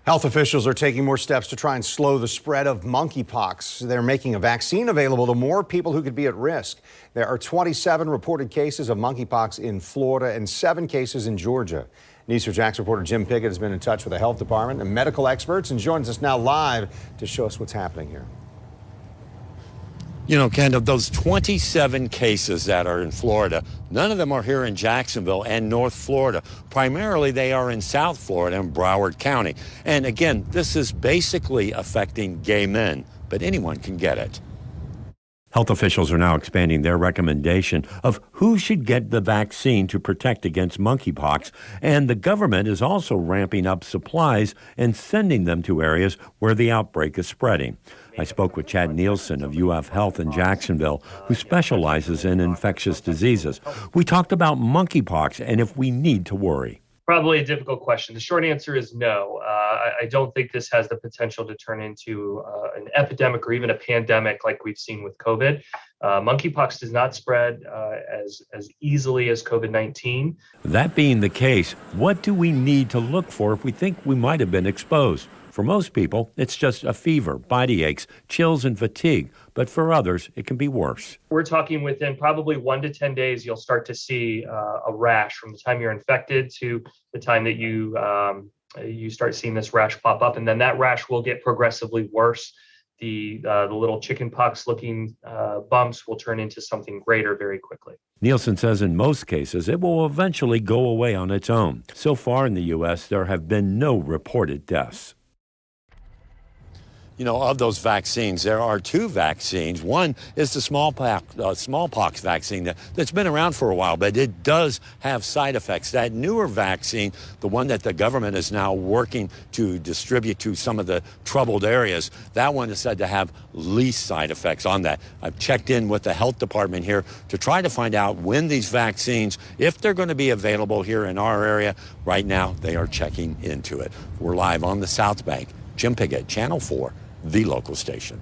Health officials are taking more steps to try and slow the spread of monkeypox. They're making a vaccine available to more people who could be at risk. There are 27 reported cases of monkeypox in Florida and 7 cases in Georgia. News 4 Jax reporter Jim Pickett has been in touch with the health department and medical experts and joins us now live to show us what's happening here. You know, Ken, of those 27 cases that are in Florida, none of them are here in Jacksonville and North Florida. Primarily, they are in South Florida and Broward County. And again, this is basically affecting gay men, but anyone can get it. Health officials are now expanding their recommendation of who should get the vaccine to protect against monkeypox, and the government is also ramping up supplies and sending them to areas where the outbreak is spreading. I spoke with Chad Nielsen of UF Health in Jacksonville, who specializes in infectious diseases. We talked about monkeypox and if we need to worry. Probably a difficult question. The short answer is no. I don't think this has the potential to turn into an epidemic or even a pandemic like we've seen with COVID. Monkeypox does not spread as easily as COVID-19. That being the case, what do we need to look for if we think we might have been exposed? For most people, it's just a fever, body aches, chills, and fatigue. But for others, it can be worse. We're talking within probably 1 to 10 days, you'll start to see a rash from the time you're infected to the time that you start seeing this rash pop up. And then that rash will get progressively worse. The little chickenpox looking bumps will turn into something greater very quickly. Nielsen says in most cases, it will eventually go away on its own. So far in the U.S., there have been no reported deaths. You know, of those vaccines, there are 2 vaccines. One is the smallpox vaccine that's been around for a while, but it does have side effects. That newer vaccine, the one that the government is now working to distribute to some of the troubled areas, that one is said to have least side effects on that. I've checked in with the health department here to try to find out when these vaccines, if they're going to be available here in our area. Right now, they are checking into it. We're live on the South Bank. Jim Pickett, Channel 4. The local station.